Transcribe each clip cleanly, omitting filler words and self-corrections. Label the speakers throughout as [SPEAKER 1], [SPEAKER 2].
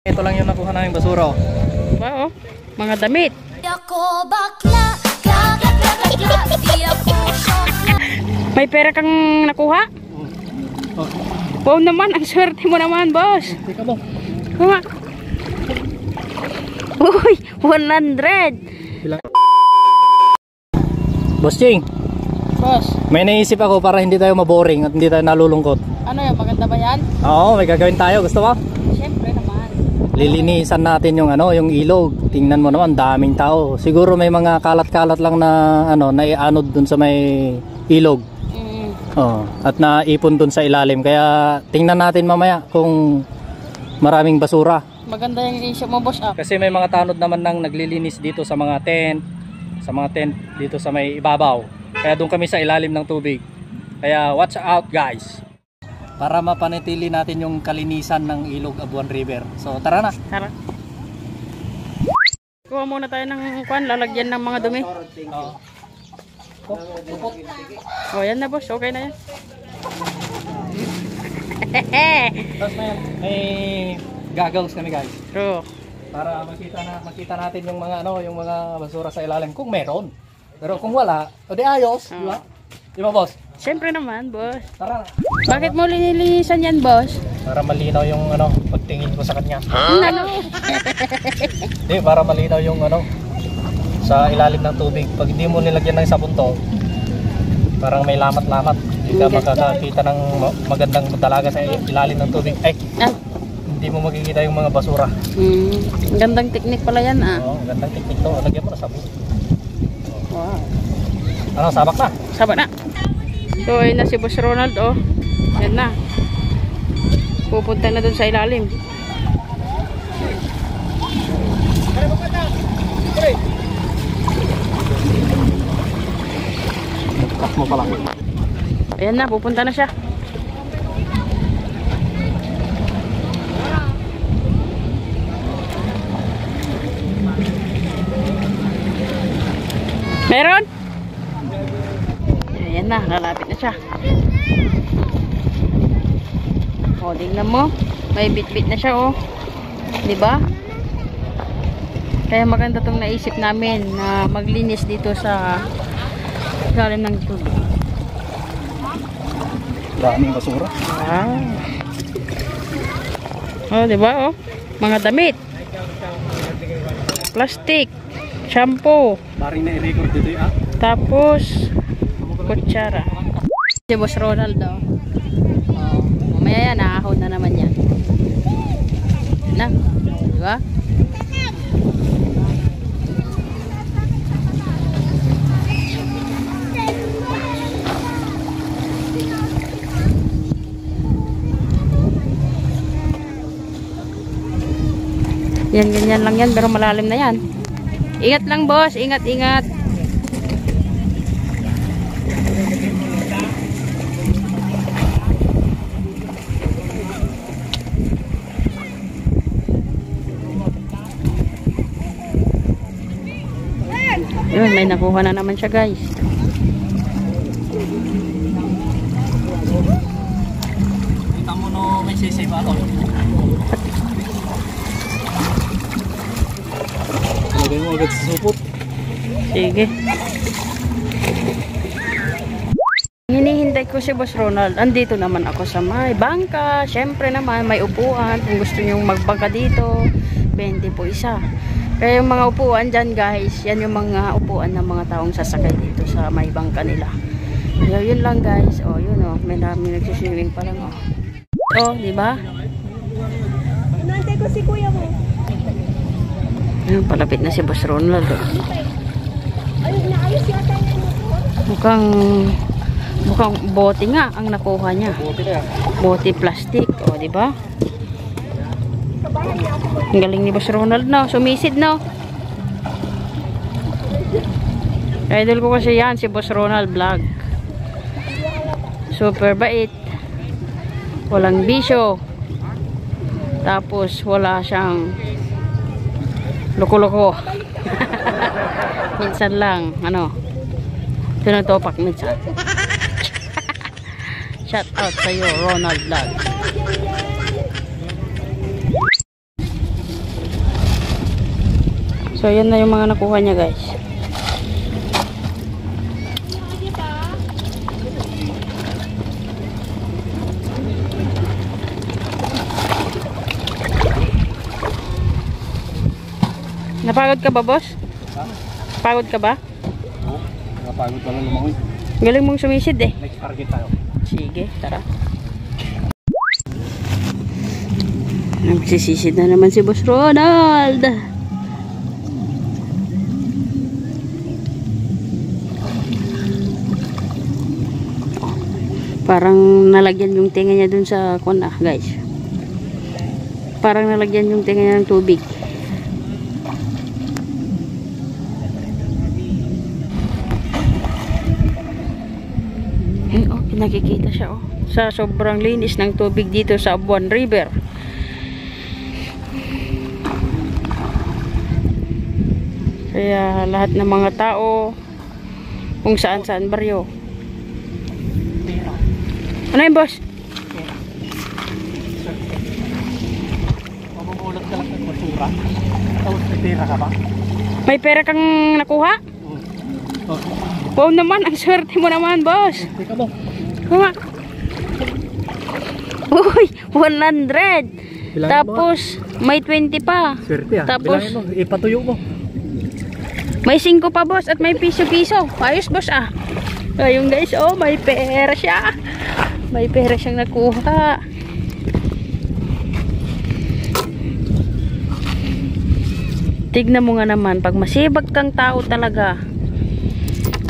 [SPEAKER 1] Ito lang yung nakuha namin basura.
[SPEAKER 2] Wow, mga damit. May pera kang nakuha?
[SPEAKER 1] Oh.
[SPEAKER 2] Wow naman, ang swerte mo naman, boss.
[SPEAKER 1] Teka mo.
[SPEAKER 2] Kuma. Uy, 100.
[SPEAKER 1] Bilang. Boss Ching,
[SPEAKER 2] Boss,
[SPEAKER 1] may naisip ako para hindi tayo maboring at hindi tayo nalulungkot.
[SPEAKER 2] ano yan? Maganda ba yan?
[SPEAKER 1] Oo, may gagawin tayo. Gusto mo?
[SPEAKER 2] Siyempre naman.
[SPEAKER 1] Lilinisan natin yung yung ilog. Tingnan mo naman, daming tao. Siguro may mga kalat-kalat lang na naianod dun sa may ilog. Oh, at naipon dun sa ilalim. Kaya tingnan natin mamaya kung maraming basura.
[SPEAKER 2] Maganda yung isip mo, boss.
[SPEAKER 1] Kasi may mga tanod naman nang naglilinis dito sa mga tent, dito sa may ibabaw. Kaya doon kami sa ilalim ng tubig. Kaya watch out, guys. Para mapanatili natin yung kalinisan ng Ilog Abuan River. So tara na.
[SPEAKER 2] Tara. Kuha muna tayo ng kwan, lalagyan ng mga dumi. Oh, yan na, boss. Okay na yan.
[SPEAKER 1] Tapos may goggles kami, guys.
[SPEAKER 2] True.
[SPEAKER 1] Para makita natin yung mga yung mga basura sa ilalim kung meron. Pero kung wala, o di ayos, di ba? Di ba, boss?
[SPEAKER 2] Siyempre naman, boss.
[SPEAKER 1] Tara na.
[SPEAKER 2] Bakit mo linilisan yan, boss?
[SPEAKER 1] Para malinaw yung pagtingin ko sa kanya.
[SPEAKER 2] Ano?
[SPEAKER 1] Di, para malinaw yung sa ilalim ng tubig. Pag hindi mo nilagyan ng sabon to, parang may lamat-lamat. Hindi ka makakakita ng magandang dalaga sa ilalim ng tubig. Ay, hindi mo makikita yung mga basura.
[SPEAKER 2] Gandang teknik pala yan,
[SPEAKER 1] Oo, gandang teknik to. Lagyan mo na sabon.
[SPEAKER 2] Wow.
[SPEAKER 1] Ano, sabak na?
[SPEAKER 2] Sabak na. So, ayun na si Boss Ronald, oh. Yan na. Pupunta na dun sa ilalim.
[SPEAKER 1] Mo pala.
[SPEAKER 2] Ayan na, pupunta na siya. Meron? Ayan na, lalapit na siya. O, tingnan mo. May bit-bit na siya, oh. Diba? Kaya maganda tong naisip namin na maglinis dito sa ilalim ng tubig.
[SPEAKER 1] Daming basura.
[SPEAKER 2] Wow. Oh, diba, oh? Mga damit. Plastic. Shampoo.
[SPEAKER 1] Baring na i-record dito,
[SPEAKER 2] Tapos, kutsara. Si Boss Ronald, oh. Mamaya yan, nakahon na naman yan. Na, diba? Yan, ganyan lang yan, pero malalim na yan. Ingat lang, boss. Ingat, ingat. Yun, may nakuha na naman siya, guys.
[SPEAKER 1] Kita mo may sisay ba ito? Lagay mo agad sa supot.
[SPEAKER 2] Sige. Hinihintay ko si Boss Ronald. Andito naman ako sa may bangka. Siyempre naman, may upuan. Kung gusto nyo magbangka dito, 20 po isa. Kaya yung mga upuan dyan, guys, yan yung mga upuan ng mga taong sasakay dito sa may bangka nila. So, yun lang, guys. O, yun, o. May dami nagsiswimming pa lang, o. O, diba?
[SPEAKER 3] Nantay ko si kuya mo.
[SPEAKER 2] Ayun, palapit na si Boss Ronald, o.
[SPEAKER 3] Ay, naayos yata yung
[SPEAKER 2] mukhang bote nga ang nakuha niya. Bote plastic, o, diba? Ang galing ni Boss Ronald, no? Sumisid, no? Idol ko kasi yan, si Boss Ronald Vlog. Super bait. Walang bisyo. Tapos, wala siyang loko-loko. Minsan lang, tinutopak minsan. Shout out sa'yo, Ronald Vlog. So yan na yung mga nakuha niya guys. Napagod ka ba, boss? Pagod ka ba?
[SPEAKER 1] Oo, napagod ka lang lumangoy.
[SPEAKER 2] Galing mong sumisid eh.
[SPEAKER 1] Next target tayo.
[SPEAKER 2] Sige, tara. Nagsisisid na naman si Boss Ronald. Parang nalagyan yung tinga niya dun sa kuna, guys. Parang nalagyan yung tinga niya ng tubig. Oh, nakikita siya oh. Sa sobrang linis ng tubig dito sa Abuan River. Kaya lahat ng mga tao kung saan-saan baryo. Ano yun, boss?
[SPEAKER 1] Mabubulat ka lang ng basura. Tapos may pera ka ba?
[SPEAKER 2] May pera kang nakuha?
[SPEAKER 1] Oh.
[SPEAKER 2] Wow naman, ang swerte mo naman, boss.
[SPEAKER 1] Teka mo.
[SPEAKER 2] Kuma. Uy, 100.
[SPEAKER 1] Bilangin
[SPEAKER 2] Tapos, may 20 pa.
[SPEAKER 1] Swerte ah.
[SPEAKER 2] Tapos,
[SPEAKER 1] Bilangin mo, ipatuyo mo.
[SPEAKER 2] may 5 pa, boss, at may piso-piso. Ayos, boss, ah. Ayun, guys, oh, may pera siya. May pera siyang nakuha. Tignan mo nga naman, pag masibag kang tao talaga,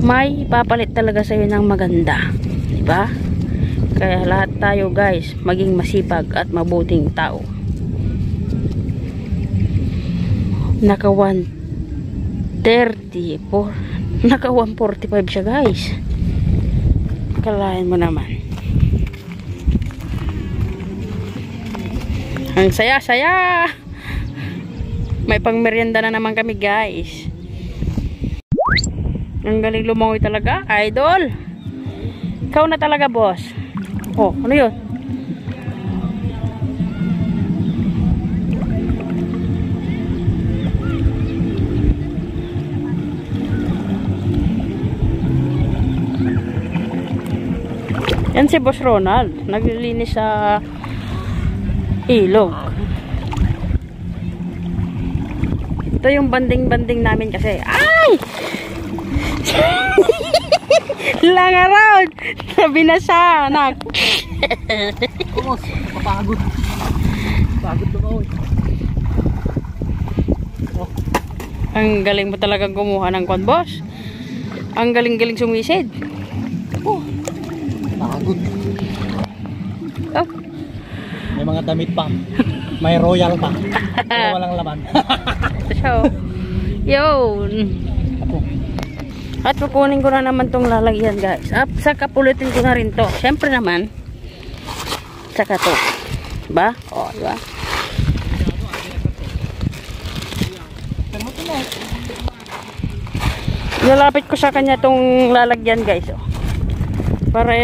[SPEAKER 2] may ipapalit talaga sa'yo ng maganda. Diba? Kaya lahat tayo guys, maging masipag at mabuting tao. Naka 130 po. Naka 145 siya guys. Kalahin mo naman. Ang saya-saya. May pangmerienda na naman kami guys. Ang galing lumangoy talaga, idol. Ikaw na talaga, boss. Oh, ano yun? Yan si Boss Ronald. Naglilinis sa ilog. Ito yung banding-banding namin kasi. Ay! Lang around. Sabi na siya, anak.
[SPEAKER 1] Kumos, papagod. Pagod lumangoy. Oh.
[SPEAKER 2] Ang galing mo talagang kumuha ng kwan, boss. Ang galing-galing sumisid.
[SPEAKER 1] Oh. Pagod.
[SPEAKER 2] Oh.
[SPEAKER 1] May mga damit pa. May royal pa. Pero walang laman.
[SPEAKER 2] Ito siya, oh. Yun.
[SPEAKER 1] Ako.
[SPEAKER 2] At kukunin ko na naman tong lalagyan guys. Saka pulutin ko na rin to. Siyempre naman. Saka to. Diba? O, diba? Nalapit ko sa kanya tong lalagyan guys. Oh. Para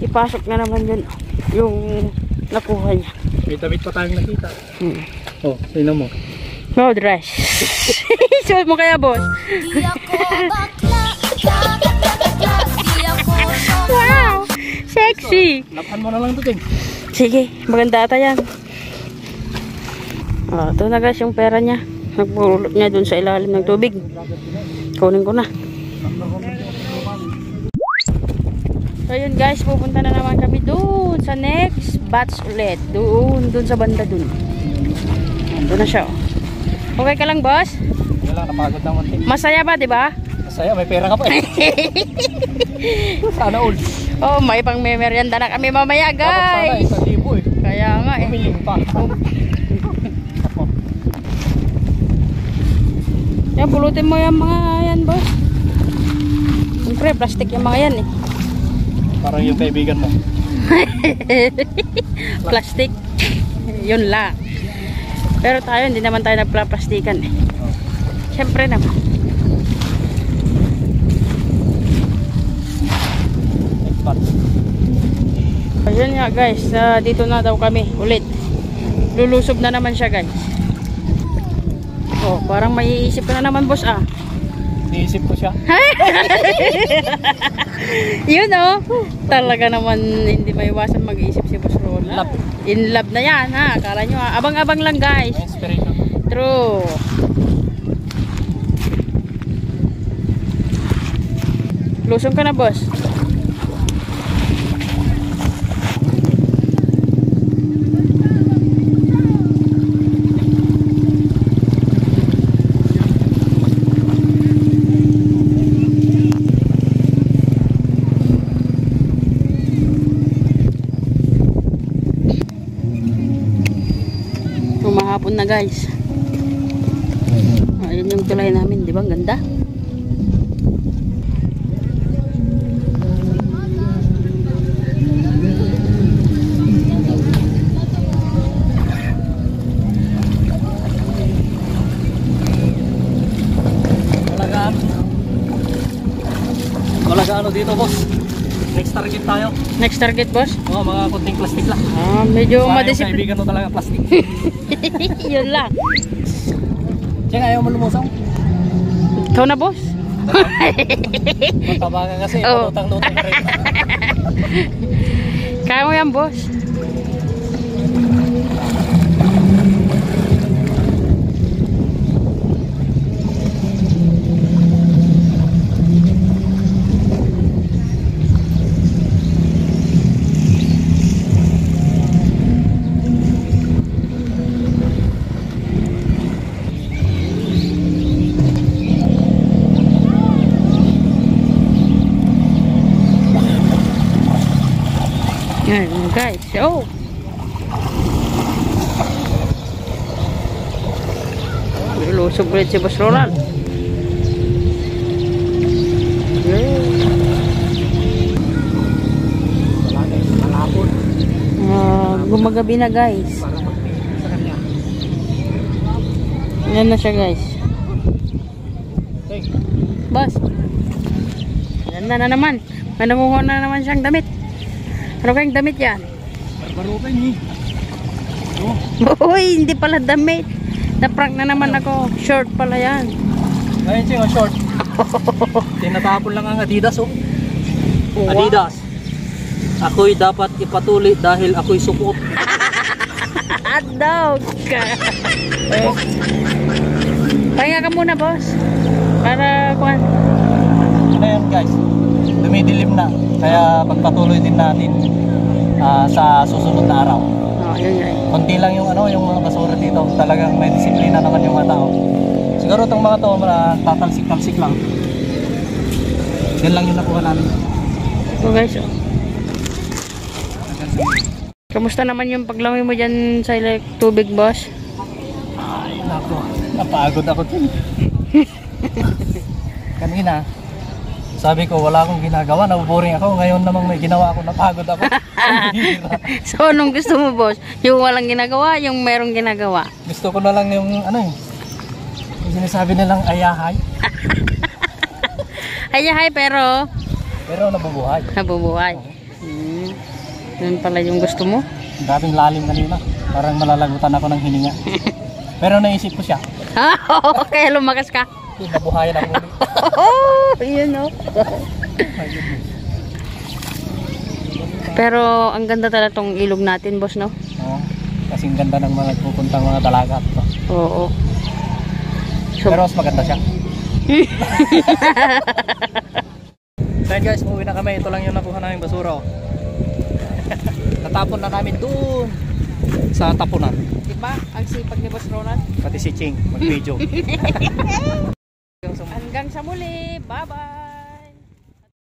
[SPEAKER 2] ipasok na naman yun. Yung nakuha niya.
[SPEAKER 1] May damit pa tayong nakita. Oh, sino mo?
[SPEAKER 2] No dress. Suot mo kaya, boss? Wow! Sexy!
[SPEAKER 1] Lapan mo na lang ito, Ting.
[SPEAKER 2] Sige, maganda ata yan. Oh, ito na guys yung pera niya. Nagpulot niya dun sa ilalim ng tubig. Kunin ko na. So yun guys, pupunta na naman kami dun sa next batch ulit. Dun sa banda dun. Doon na siya. Okay ka lang, boss?
[SPEAKER 1] Wala lang, napagod lang konti.
[SPEAKER 2] Masaya ba, di ba?
[SPEAKER 1] Masaya, may pera ka pa eh. Sana all.
[SPEAKER 2] Oh, may pang merienda na kami mamaya,
[SPEAKER 1] Dapat
[SPEAKER 2] guys.
[SPEAKER 1] sana 1,000 eh.
[SPEAKER 2] Kaya nga eh.
[SPEAKER 1] Umiling pa. Ako.
[SPEAKER 2] Yan, pulutin mo yung mga yan, boss. Siyempre, plastic yung mga yan eh.
[SPEAKER 1] Parang yung kaibigan mo.
[SPEAKER 2] Plastic. Yun lang. Pero tayo, hindi naman tayo nagplaplastikan eh. Siyempre naman.
[SPEAKER 1] Next part.
[SPEAKER 2] Ayun nga guys, dito na daw kami ulit. Lulusob na naman siya guys. Oh, parang maiisip ka na naman, boss, ah.
[SPEAKER 1] Iisip ko siya.
[SPEAKER 2] Yun, oh. Talaga naman hindi maiwasan mag-iisip si Boss Ronald.
[SPEAKER 1] Love.
[SPEAKER 2] In love na yan, ha. Akala nyo, ha. Abang-abang lang, guys.
[SPEAKER 1] Inspiration.
[SPEAKER 2] True. Lusong ka na, boss. Humahapon na, guys. Ayun yung tulay namin, di ba? Ang ganda.
[SPEAKER 1] Wala gaano dito, boss. Next target tayo.
[SPEAKER 2] Next target, boss?
[SPEAKER 1] Oo, mga kunting plastic lang.
[SPEAKER 2] Ah, medyo
[SPEAKER 1] Sayang
[SPEAKER 2] madisip.
[SPEAKER 1] kaibigan mo talaga plastic.
[SPEAKER 2] Yun lang.
[SPEAKER 1] Siya ayaw mo lumusong.
[SPEAKER 2] Ikaw na, boss?
[SPEAKER 1] Magkabaga kasi,
[SPEAKER 2] Oo.
[SPEAKER 1] palutang-lutang ka rin.
[SPEAKER 2] Kaya mo yan, boss? Ayan, guys. Oh. Lusog ulit si Boss Ronald. Gumagabi na, guys. Ayan na siya, guys. Boss. Ayan na naman. May nanguha na naman siyang damit. Ano kayang damit yan?
[SPEAKER 1] Barbarukan eh.
[SPEAKER 2] Uy, hindi pala damit. Na-prank na naman ako. Short pala yan.
[SPEAKER 1] Ngayon siya, short. Tinatapon lang ang Adidas, oh.
[SPEAKER 2] Wow.
[SPEAKER 1] Adidas. Ako'y dapat ipatuloy dahil ako'y supot.
[SPEAKER 2] Dog ka. Pahinga ka muna, boss. Para kuhan.
[SPEAKER 1] Ano yan, guys? Dumidilim na. Kaya pagpatuloy din natin sa susunod na araw.
[SPEAKER 2] Oh, yun yun.
[SPEAKER 1] Konti lang yung yung mga basura dito. Talagang may disiplina naman yung mga tao. Siguro itong mga to, tatalsik-talsik lang. Yan lang yung nakuha namin.
[SPEAKER 2] So guys, oh. Kamusta naman yung paglangoy mo dyan sa tubig, boss?
[SPEAKER 1] Ay, nako. Napagod ako din. Kanina, sabi ko wala akong ginagawa, nabuboring ako. Ngayon namang may ginawa ako, napagod ako.
[SPEAKER 2] So, anong gusto mo, boss? Yung walang ginagawa, yung merong ginagawa?
[SPEAKER 1] Gusto ko na lang yung yung sinasabi nilang ayahay.
[SPEAKER 2] Ayahay, pero
[SPEAKER 1] nabubuhay.
[SPEAKER 2] nabubuhay. Yun pala yung gusto mo?
[SPEAKER 1] Daming lalim kanina. Parang malalagutan ako ng hininga. Pero naisip ko siya.
[SPEAKER 2] Kaya lumakas ka?
[SPEAKER 1] Nabuhayan ako ulit.
[SPEAKER 2] Yun, oh. Pero ang ganda talaga tong ilog natin, boss, no?
[SPEAKER 1] Oo. Kasing ganda ng mga pupuntang mga dalaga to.
[SPEAKER 2] Oo.
[SPEAKER 1] Pero mas maganda siya. So yun, guys, umuwi na kami. Ito lang yung nakuha namin basura, oh. Natapon na namin doon sa tapunan.
[SPEAKER 2] Diba? Ang sipag ni Boss Ronald.
[SPEAKER 1] Pati si Ching mag-video.
[SPEAKER 2] Hanggang sa muli. Bye-bye.